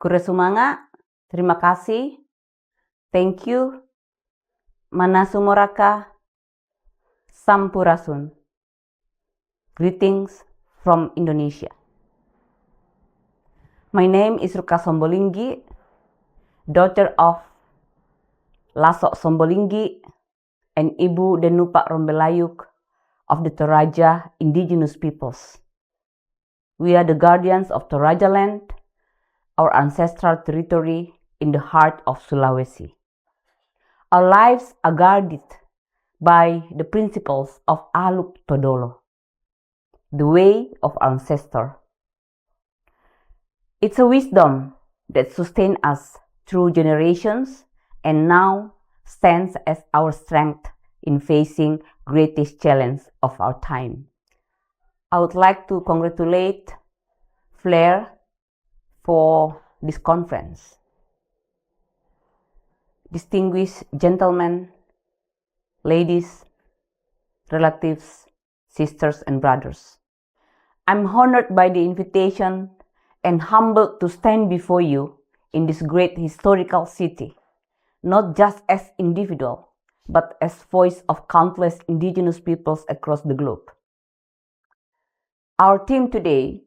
Kuresumanga, terima kasih, thank you, manasumoraka, sampurasun. Greetings from Indonesia. My name is Rukka Sombolinggi, daughter of Lasok Sombolinggi and Ibu Denupak Rombelayuk of the Toraja indigenous peoples. We are the guardians of Toraja land, our ancestral territory in the heart of Sulawesi. Our lives are guarded by the principles of Aluk Todolo, the way of our ancestor. It's a wisdom that sustained us through generations and now stands as our strength in facing greatest challenge of our time. I would like to congratulate Flair for this conference. Distinguished gentlemen, ladies, relatives, sisters and brothers, I'm honored by the invitation and humbled to stand before you in this great historical city, not just as individual, but as voice of countless indigenous peoples across the globe. Our theme today,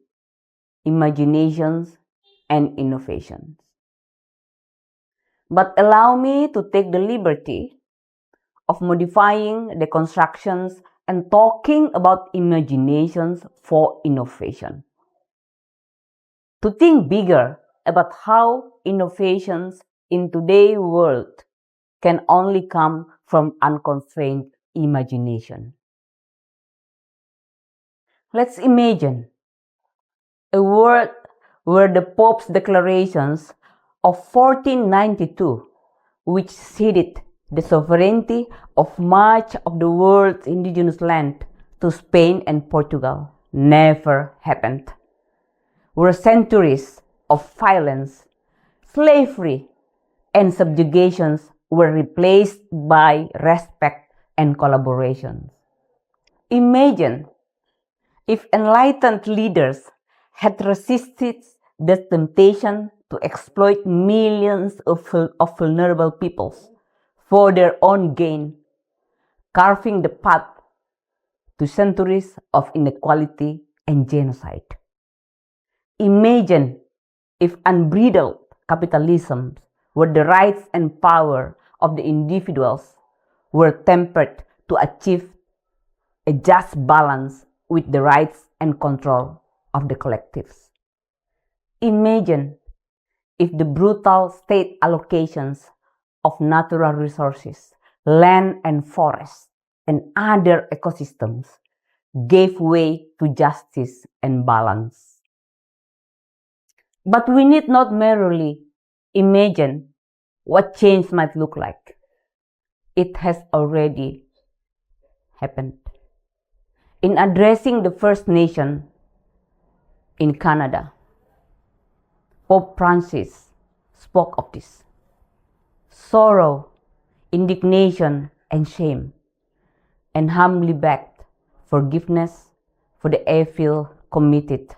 imaginations and innovations. But allow me to take the liberty of modifying the constructions and talking about imaginations for innovation. To think bigger about how innovations in today's world can only come from unconstrained imagination. Let's imagine a world where the Pope's declarations of 1492, which ceded the sovereignty of much of the world's indigenous land to Spain and Portugal, never happened. Where centuries of violence, slavery, and subjugations were replaced by respect and collaboration. Imagine if enlightened leaders had resisted the temptation to exploit millions of vulnerable peoples for their own gain, carving the path to centuries of inequality and genocide. Imagine if unbridled capitalism, where the rights and power of the individuals were tempered to achieve a just balance with the rights and control of the collectives. Imagine if the brutal state allocations of natural resources, land and forests, and other ecosystems gave way to justice and balance. But we need not merely imagine what change might look like. It has already happened. In addressing the First Nation in Canada, Pope Francis spoke of this. Sorrow, indignation, and shame, and humbly begged forgiveness for the evil committed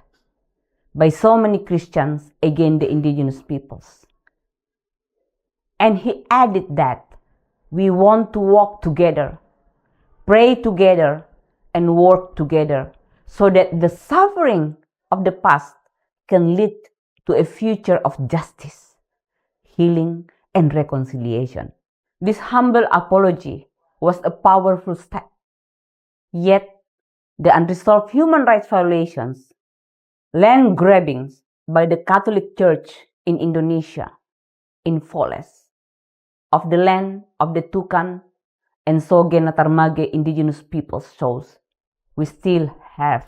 by so many Christians against the indigenous peoples. And he added that we want to walk together, pray together, and work together so that the suffering of the past can lead to a future of justice, healing, and reconciliation. This humble apology was a powerful step. Yet, the unresolved human rights violations, land grabbings by the Catholic Church in Indonesia, in Flores, of the land of the Tukan and Soge Natarmage indigenous peoples shows we still have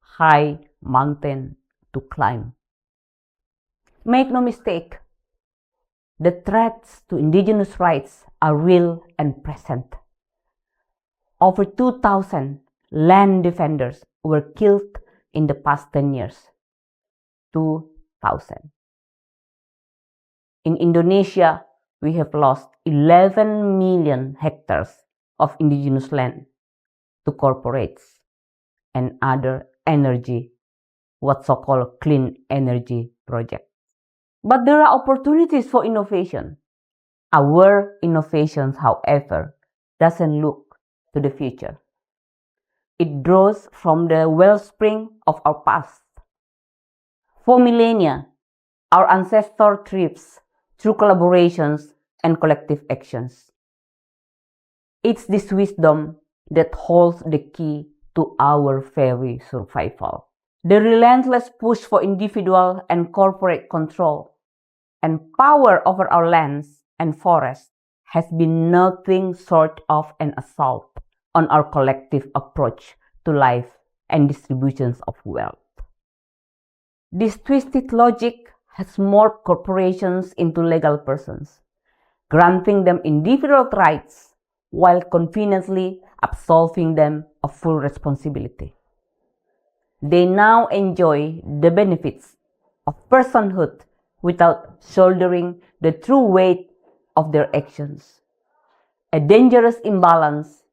high mountain to climb. Make no mistake, the threats to indigenous rights are real and present. Over 2,000 land defenders were killed in the past 10 years. 2,000. In Indonesia, we have lost 11 million hectares of indigenous land to corporates and other energy, what so-called clean energy projects. But there are opportunities for innovation. Our innovations, however, doesn't look to the future. It draws from the wellspring of our past. For millennia, our ancestors thrived through collaborations and collective actions. It's this wisdom that holds the key to our very survival. The relentless push for individual and corporate control and power over our lands and forests has been nothing short of an assault on our collective approach to life and distributions of wealth. This twisted logic has morphed corporations into legal persons, granting them individual rights while conveniently absolving them of full responsibility. They now enjoy the benefits of personhood without shouldering the true weight of their actions, a dangerous imbalance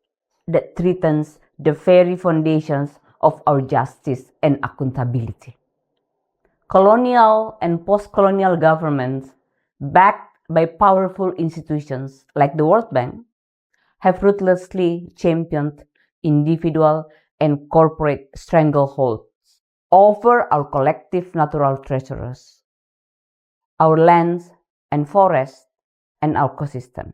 that threatens the very foundations of our justice and accountability. Colonial and post-colonial governments, backed by powerful institutions like the World Bank, have ruthlessly championed individual and corporate strangleholds over our collective natural treasures, our lands and forests, and our ecosystem.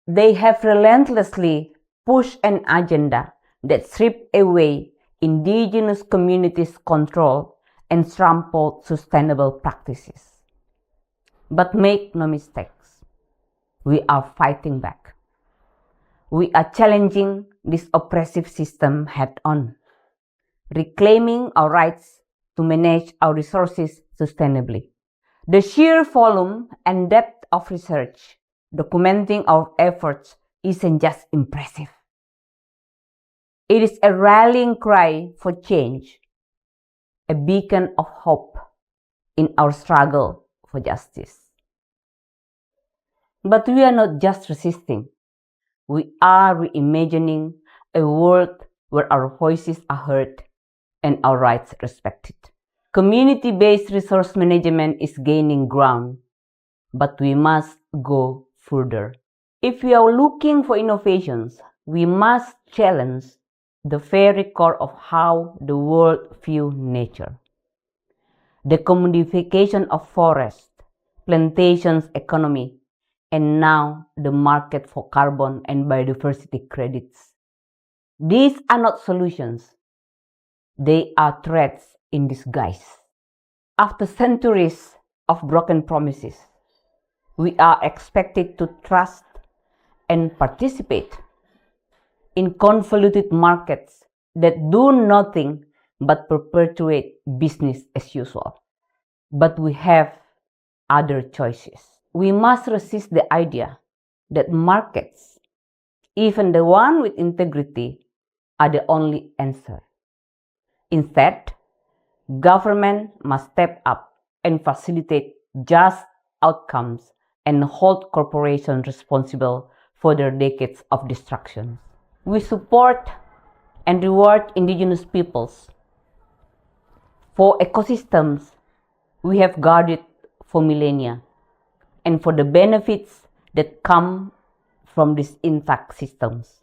They have relentlessly pushed an agenda that stripped away indigenous communities' control and trampled sustainable practices. But make no mistakes, we are fighting back. We are challenging this oppressive system head-on, reclaiming our rights to manage our resources sustainably. The sheer volume and depth of research documenting our efforts isn't just impressive. It is a rallying cry for change, a beacon of hope in our struggle for justice. But we are not just resisting. We are reimagining a world where our voices are heard and our rights respected. Community-based resource management is gaining ground, but we must go further. If we are looking for innovations, we must challenge the very core of how the world views nature. The commodification of forests, plantations economy, and now the market for carbon and biodiversity credits. These are not solutions. They are threats in disguise. After centuries of broken promises, we are expected to trust and participate in convoluted markets that do nothing but perpetuate business as usual. But we have other choices. We must resist the idea that markets, even the one with integrity, are the only answer. Instead, government must step up and facilitate just outcomes and hold corporations responsible for their decades of destruction. We support and reward indigenous peoples for ecosystems we have guarded for millennia and for the benefits that come from these intact systems.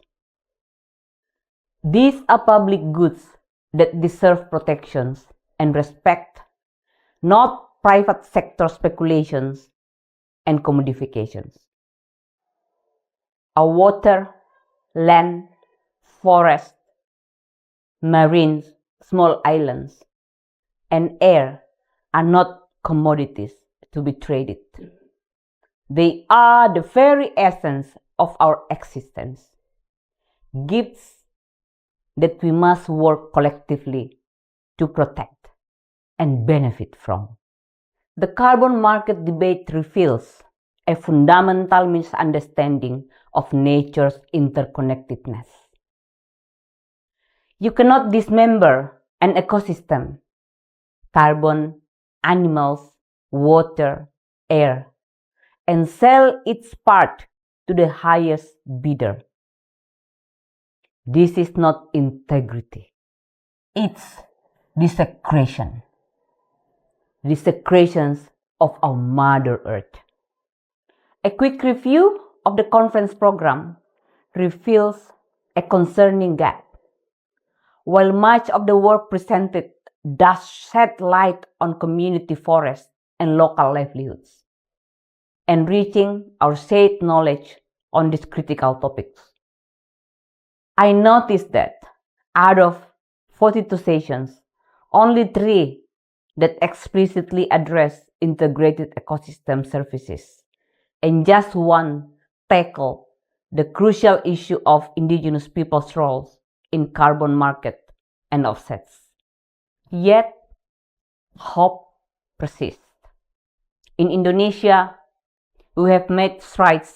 These are public goods that deserve protections and respect, not private sector speculations and commodifications. Our water, land, forest, marines, small islands, and air are not commodities to be traded. They are the very essence of our existence, gifts that we must work collectively to protect and benefit from. The carbon market debate reveals a fundamental misunderstanding of nature's interconnectedness. You cannot dismember an ecosystem, carbon, animals, water, air, and sell its part to the highest bidder. This is not integrity. It's desecration. Desecrations of our Mother Earth. A quick review of the conference program reveals a concerning gap. While much of the work presented does shed light on community forests and local livelihoods, enriching our shared knowledge on these critical topics. I noticed that out of 42 sessions, only 3 that explicitly address integrated ecosystem services, and just 1 tackle the crucial issue of indigenous people's roles in carbon market and offsets. Yet, hope persists. In Indonesia, we have made strides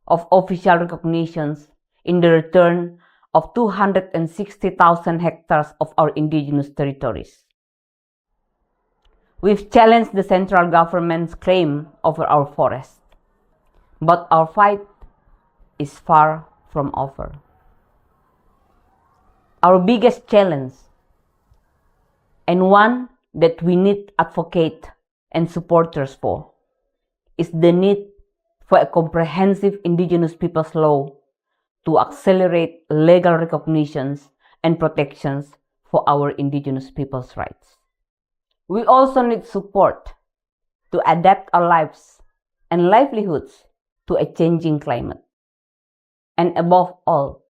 of official recognitions in the return of 260,000 hectares of our indigenous territories. We've challenged the central government's claim over our forests, but our fight is far from over. Our biggest challenge, and one that we need advocate and supporters for, is the need for a comprehensive indigenous peoples law to accelerate legal recognitions and protections for our indigenous peoples' rights. We also need support to adapt our lives and livelihoods to a changing climate. And above all,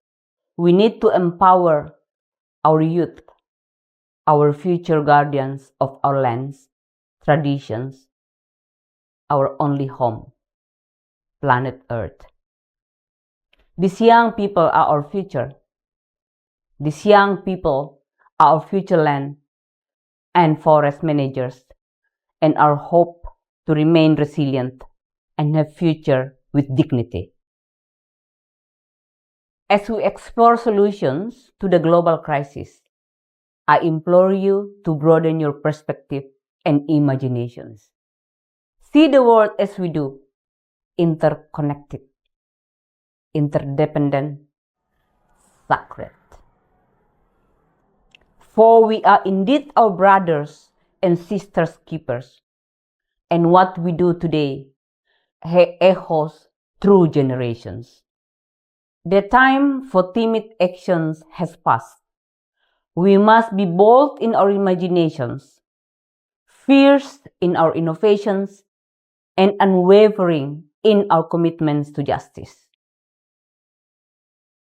we need to empower our youth, our future guardians of our lands, traditions, our only home, planet Earth. These young people are our future. These young people are our future land and forest managers, and our hope to remain resilient and have future with dignity. As we explore solutions to the global crisis, I implore you to broaden your perspective and imaginations. See the world as we do, interconnected, interdependent, sacred. For we are indeed our brothers and sisters keepers, and what we do today echoes through generations. The time for timid actions has passed. We must be bold in our imaginations, fierce in our innovations, and unwavering in our commitments to justice.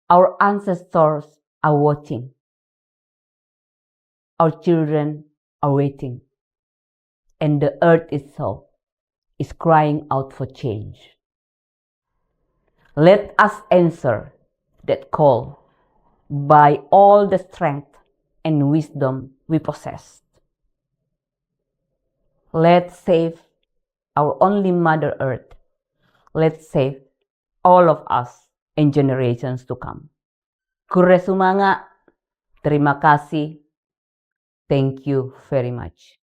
Our ancestors are watching. Our children are waiting. And the earth itself is crying out for change. Let us answer that call by all the strength and wisdom we possess. Let's save our only Mother Earth. Let's save all of us and generations to come. Kure sumanga. Terima kasih. Thank you very much.